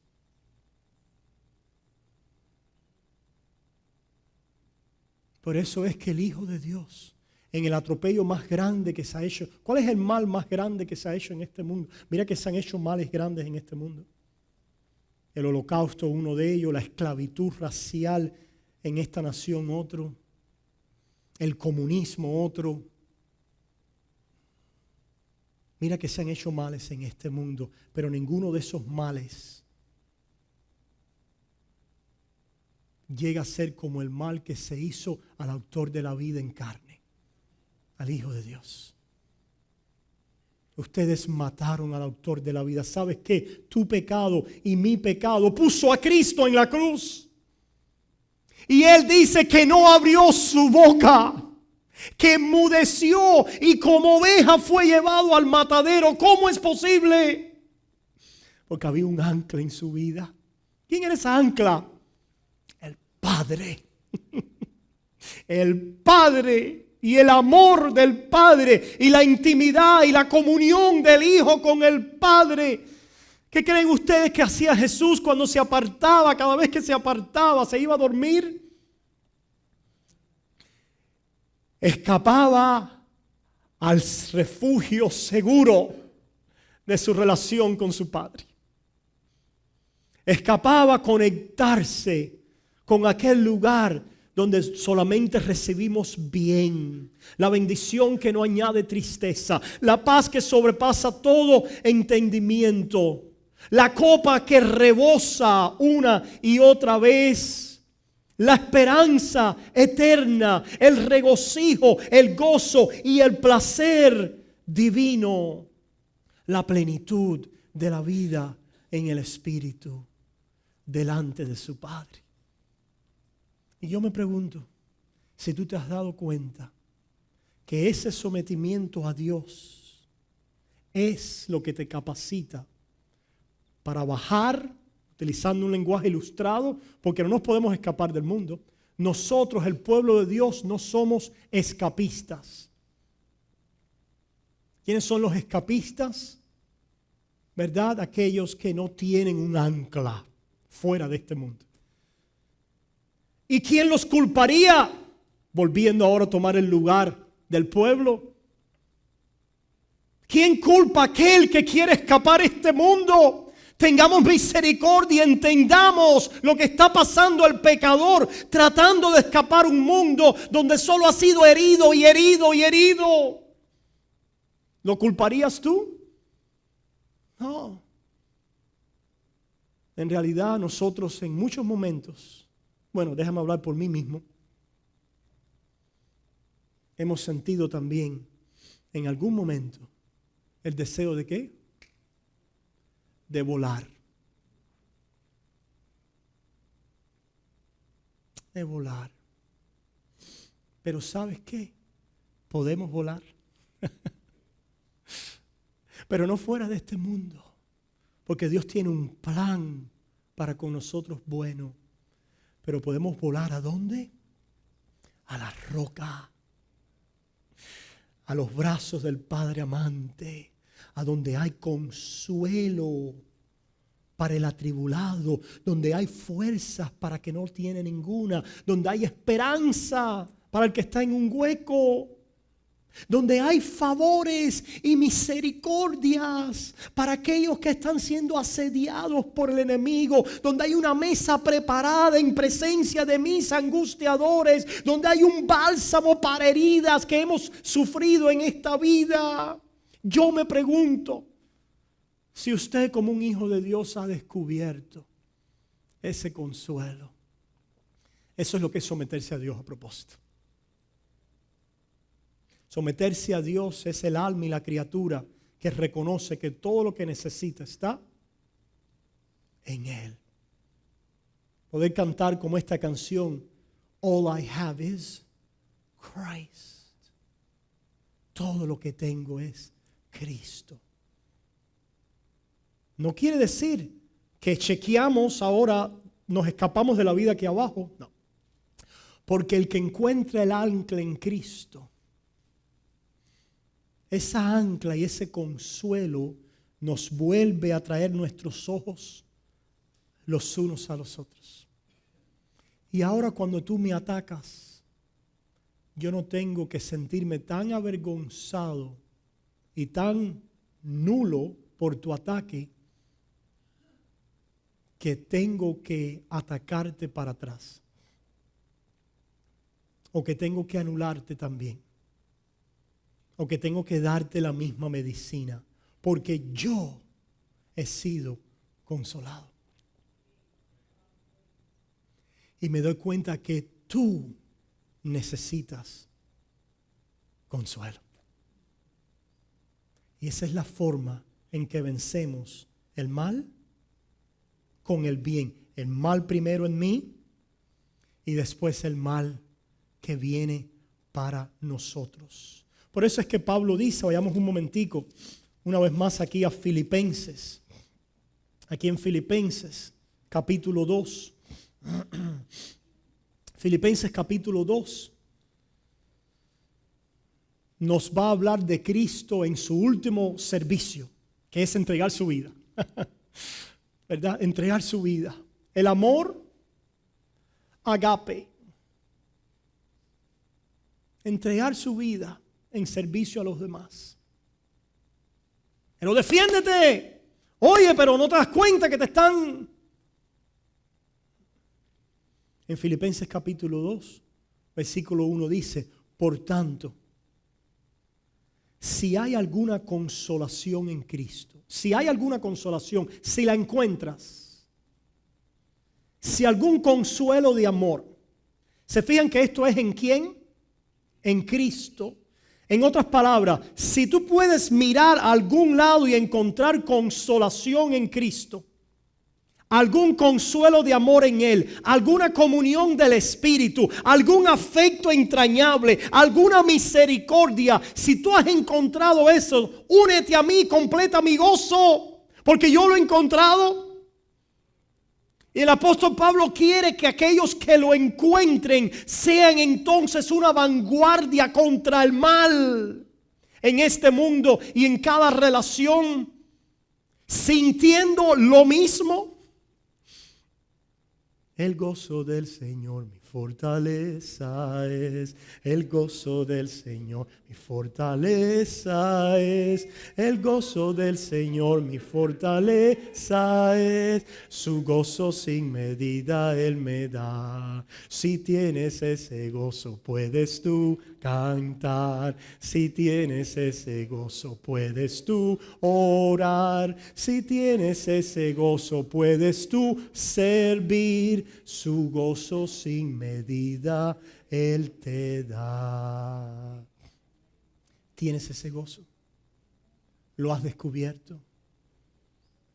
Por eso es que el Hijo de Dios, en el atropello más grande que se ha hecho, ¿cuál es el mal más grande que se ha hecho en este mundo? Mira que se han hecho males grandes en este mundo. El holocausto, uno de ellos, la esclavitud racial en esta nación, otro. El comunismo, otro. Mira que se han hecho males en este mundo, pero ninguno de esos males llega a ser como el mal que se hizo al autor de la vida en carne, al Hijo de Dios. Ustedes mataron al autor de la vida. ¿Sabes qué? Tu pecado y mi pecado puso a Cristo en la cruz. Y Él dice que no abrió su boca, que enmudeció y como oveja fue llevado al matadero. ¿Cómo es posible? Porque había un ancla en su vida. ¿Quién era esa ancla? El Padre. El Padre y el amor del Padre y la intimidad y la comunión del Hijo con el Padre. ¿Qué creen ustedes que hacía Jesús cuando se apartaba? Cada vez que se apartaba, se iba a dormir. Escapaba al refugio seguro de su relación con su Padre. Escapaba a conectarse con aquel lugar donde solamente recibimos bien, la bendición que no añade tristeza, la paz que sobrepasa todo entendimiento, la copa que rebosa una y otra vez, la esperanza eterna, el regocijo, el gozo y el placer divino, la plenitud de la vida en el Espíritu delante de su Padre. Y yo me pregunto si tú te has dado cuenta que ese sometimiento a Dios es lo que te capacita para bajar, utilizando un lenguaje ilustrado, porque no nos podemos escapar del mundo. Nosotros, el pueblo de Dios, no somos escapistas. ¿Quiénes son los escapistas? ¿Verdad? Aquellos que no tienen un ancla fuera de este mundo. ¿Y quién los culparía? Volviendo ahora a tomar el lugar del pueblo. ¿Quién culpa a aquel que quiere escapar a este mundo? Tengamos misericordia, entendamos lo que está pasando al pecador tratando de escapar a un mundo donde solo ha sido herido y herido y herido. ¿Lo culparías tú? No. En realidad nosotros en muchos momentos, bueno, déjame hablar por mí mismo, hemos sentido también en algún momento el deseo de ¿qué? De volar. De volar. Pero ¿sabes qué? Podemos volar. pero no fuera de este mundo. Porque Dios tiene un plan para con nosotros bueno. Pero podemos volar ¿a dónde? A la roca. A los brazos del Padre amante. A donde hay consuelo para el atribulado. Donde hay fuerzas para que no tiene ninguna. Donde hay esperanza para el que está en un hueco. Donde hay favores y misericordias para aquellos que están siendo asediados por el enemigo. Donde hay una mesa preparada en presencia de mis angustiadores. Donde hay un bálsamo para heridas que hemos sufrido en esta vida. Yo me pregunto si usted como un hijo de Dios ha descubierto ese consuelo. Eso es lo que es someterse a Dios a propósito. Someterse a Dios es el alma y la criatura que reconoce que todo lo que necesita está en Él. Poder cantar como esta canción, All I have is Christ. Todo lo que tengo es Cristo. No quiere decir que chequeamos ahora, nos escapamos de la vida aquí abajo. No. Porque el que encuentra el ancla en Cristo, esa ancla y ese consuelo nos vuelve a traer nuestros ojos los unos a los otros. Y ahora cuando tú me atacas, yo no tengo que sentirme tan avergonzado y tan nulo por tu ataque que tengo que atacarte para atrás. O que tengo que anularte también. O que tengo que darte la misma medicina. Porque yo he sido consolado. Y me doy cuenta que tú necesitas consuelo. Y esa es la forma en que vencemos el mal con el bien. El mal primero en mí y después el mal que viene para nosotros. Por eso es que Pablo dice, vayamos un momentico, una vez más aquí a Filipenses. Aquí en Filipenses, capítulo 2. Filipenses capítulo 2. Nos va a hablar de Cristo en su último servicio, que es entregar su vida. ¿Verdad? Entregar su vida. El amor, agape. Entregar su vida en servicio a los demás. Pero defiéndete. Oye, pero no te das cuenta que te están... En Filipenses capítulo 2, versículo 1 dice, por tanto, si hay alguna consolación en Cristo, si hay alguna consolación, si la encuentras, si algún consuelo de amor, ¿se fijan que esto es en quién? En Cristo. En otras palabras, si tú puedes mirar a algún lado y encontrar consolación en Cristo, algún consuelo de amor en Él, alguna comunión del Espíritu, algún afecto entrañable, alguna misericordia, si tú has encontrado eso, únete a mí, completa mi gozo, porque yo lo he encontrado. Y el apóstol Pablo quiere que aquellos que lo encuentren sean entonces una vanguardia contra el mal en este mundo y en cada relación, sintiendo lo mismo. El gozo del Señor mi fortaleza es. El gozo del Señor mi fortaleza es. El gozo del Señor mi fortaleza es. Su gozo sin medida Él me da. Si tienes ese gozo puedes tú cantar. Si tienes ese gozo puedes tú orar. Si tienes ese gozo puedes tú servir. Su gozo sin medida Él te da. ¿Tienes ese gozo? ¿Lo has descubierto?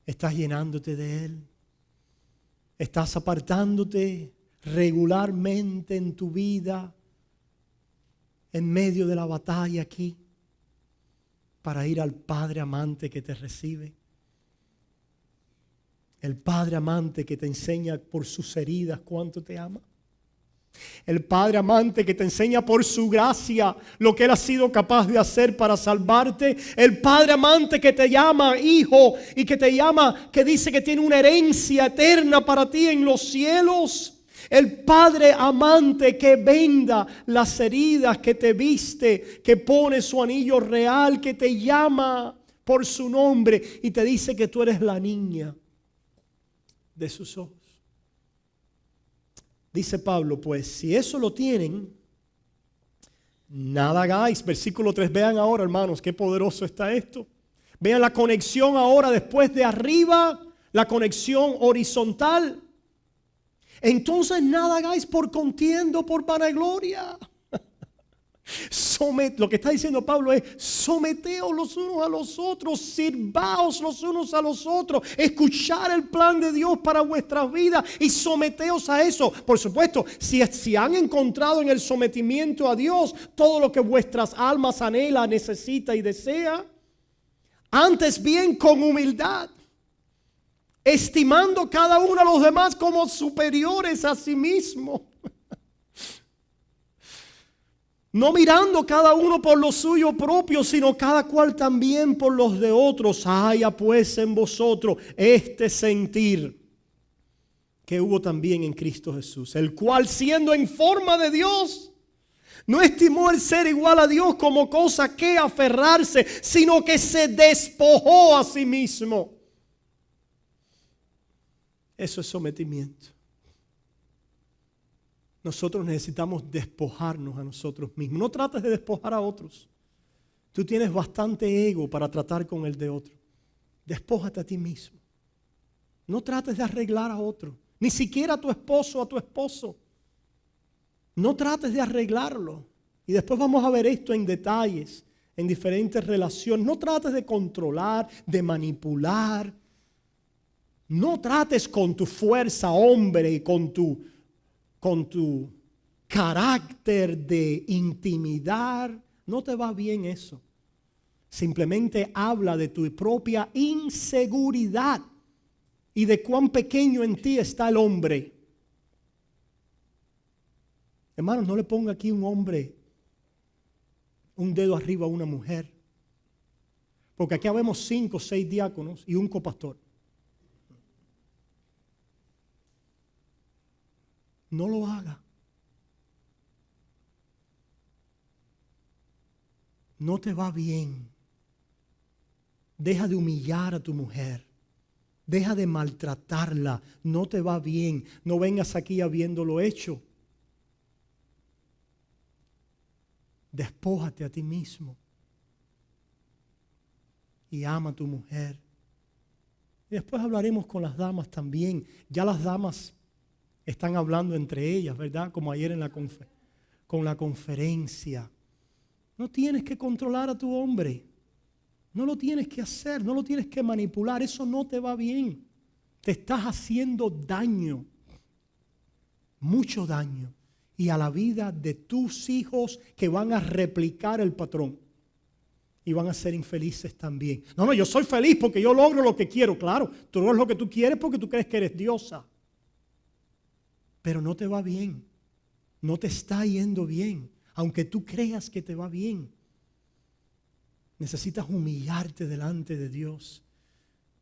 ¿Estás llenándote de Él? ¿Estás apartándote regularmente en tu vida en medio de la batalla aquí? para ir al Padre amante que te recibe. El Padre amante que te enseña por sus heridas cuánto te ama. El Padre amante que te enseña por su gracia lo que Él ha sido capaz de hacer para salvarte. El Padre amante que te llama hijo y que te llama, que dice que tiene una herencia eterna para ti en los cielos. El Padre amante que venda las heridas, que te viste, que pone su anillo real, que te llama por su nombre y te dice que tú eres la niña de sus ojos. Dice Pablo, pues si eso lo tienen, nada hagáis. Versículo 3, vean ahora, hermanos, qué poderoso está esto. Vean la conexión ahora después de arriba, la conexión horizontal. Entonces nada hagáis por contienda o por vanagloria. Lo que está diciendo Pablo es: someteos los unos a los otros, sirvaos los unos a los otros, escuchar el plan de Dios para vuestras vidas y someteos a eso. Por supuesto, si han encontrado en el sometimiento a Dios todo lo que vuestras almas anhela, necesita y desea, antes bien con humildad, estimando cada uno a los demás como superiores a sí mismo. No mirando cada uno por lo suyo propio, sino cada cual también por los de otros. Haya pues en vosotros este sentir que hubo también en Cristo Jesús, el cual siendo en forma de Dios, no estimó el ser igual a Dios como cosa que aferrarse, sino que se despojó a sí mismo. Eso es sometimiento. Nosotros necesitamos despojarnos a nosotros mismos. No trates de despojar a otros. Tú tienes bastante ego para tratar con el de otro. Despójate a ti mismo. No trates de arreglar a otro. Ni siquiera a tu esposo o a tu esposo. No trates de arreglarlo. Y después vamos a ver esto en detalles, en diferentes relaciones. No trates de controlar, de manipular. No trates con tu fuerza, hombre, y con tu carácter de intimidar. No te va bien eso. Simplemente habla de tu propia inseguridad y de cuán pequeño en ti está el hombre. Hermanos, no le ponga aquí un hombre un dedo arriba a una mujer, porque aquí habemos 5 o 6 diáconos y un copastor. No lo haga. No te va bien. Deja de humillar a tu mujer. Deja de maltratarla. No te va bien. No vengas aquí habiéndolo hecho. Despójate a ti mismo. Y ama a tu mujer. Y después hablaremos con las damas también. Ya las damas están hablando entre ellas, ¿verdad? Como ayer en con la conferencia. No tienes que controlar a tu hombre. No lo tienes que hacer, no lo tienes que manipular. Eso no te va bien. Te estás haciendo daño. Mucho daño. Y a la vida de tus hijos que van a replicar el patrón. Y van a ser infelices también. No, yo soy feliz porque yo logro lo que quiero. Claro, tú logras lo que tú quieres porque tú crees que eres diosa. Pero no te va bien, no te está yendo bien, aunque tú creas que te va bien. Necesitas humillarte delante de Dios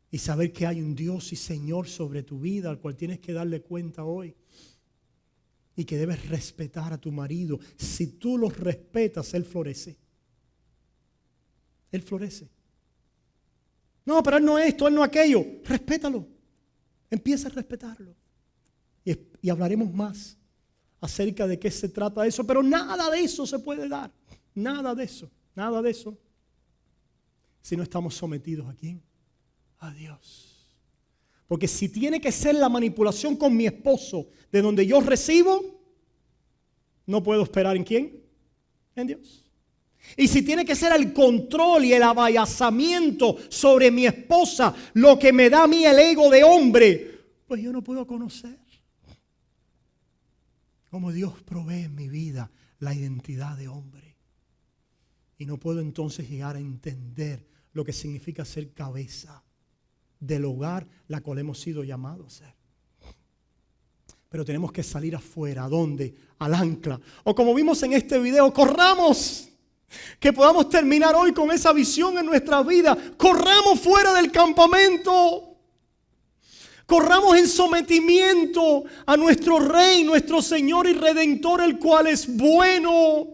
y saber que hay un Dios y Señor sobre tu vida al cual tienes que darle cuenta hoy. Y que debes respetar a tu marido. Si tú lo respetas, él florece. Él florece. No, pero él no esto, él no aquello. Respétalo. Empieza a respetarlo. Y hablaremos más acerca de qué se trata eso. Pero nada de eso se puede dar. Nada de eso. Nada de eso. Si no estamos sometidos ¿a quién? A Dios. Porque si tiene que ser la manipulación con mi esposo de donde yo recibo, no puedo esperar ¿en quién? En Dios. Y si tiene que ser el control y el abayazamiento sobre mi esposa, lo que me da a mí el ego de hombre, pues yo no puedo conocer cómo Dios provee en mi vida la identidad de hombre. y no puedo entonces llegar a entender lo que significa ser cabeza del hogar, la cual hemos sido llamados a ser. Pero tenemos que salir afuera. ¿A dónde? Al ancla. O como vimos en este video, corramos. Que podamos terminar hoy con esa visión en nuestra vida. Corramos fuera del campamento. Corramos en sometimiento a nuestro Rey, nuestro Señor y Redentor, el cual es bueno.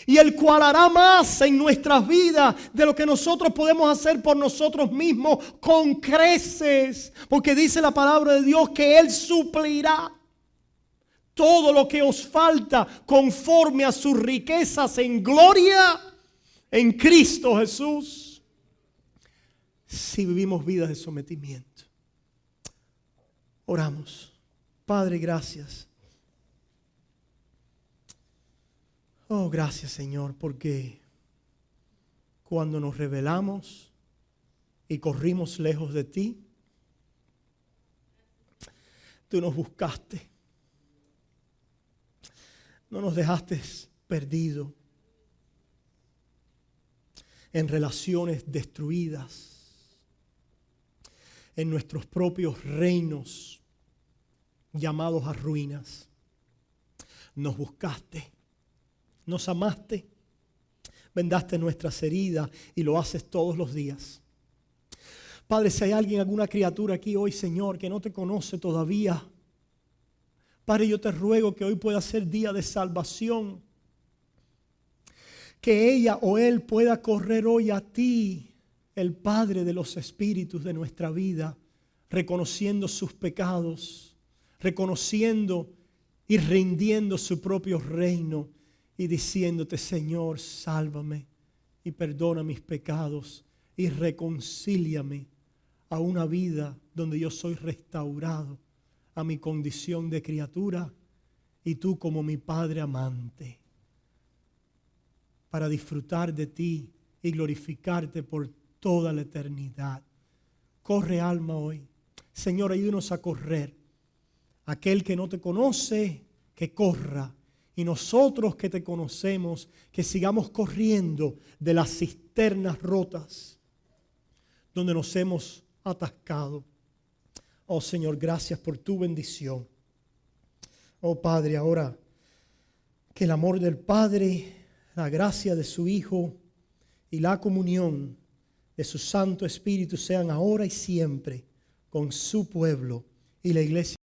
Y el cual hará más en nuestras vidas de lo que nosotros podemos hacer por nosotros mismos con creces. Porque dice la palabra de Dios que Él suplirá todo lo que os falta conforme a sus riquezas en gloria en Cristo Jesús. Si vivimos vidas de sometimiento. Oramos. Padre, gracias. Oh, gracias, Señor, porque cuando nos rebelamos y corrimos lejos de ti, tú nos buscaste. No nos dejaste perdidos en relaciones destruidas, en nuestros propios reinos llamados a ruinas. Nos buscaste. Nos amaste, vendaste nuestras heridas y lo haces todos los días. Padre, si hay alguien, alguna criatura aquí hoy, Señor, que no te conoce todavía, Padre, yo te ruego que hoy pueda ser día de salvación. Que ella o él pueda correr hoy a ti, el Padre de los espíritus de nuestra vida, reconociendo sus pecados, reconociendo y rindiendo su propio reino. Y diciéndote, Señor, sálvame y perdona mis pecados y reconcíliame a una vida donde yo soy restaurado a mi condición de criatura y tú como mi Padre amante, para disfrutar de ti y glorificarte por toda la eternidad. Corre, alma, hoy. Señor, ayúdanos a correr. Aquel que no te conoce, que corra. Y nosotros que te conocemos, que sigamos corriendo de las cisternas rotas donde nos hemos atascado. Oh Señor, gracias por tu bendición. Oh Padre, ahora que el amor del Padre, la gracia de su Hijo y la comunión de su Santo Espíritu sean ahora y siempre con su pueblo y la iglesia.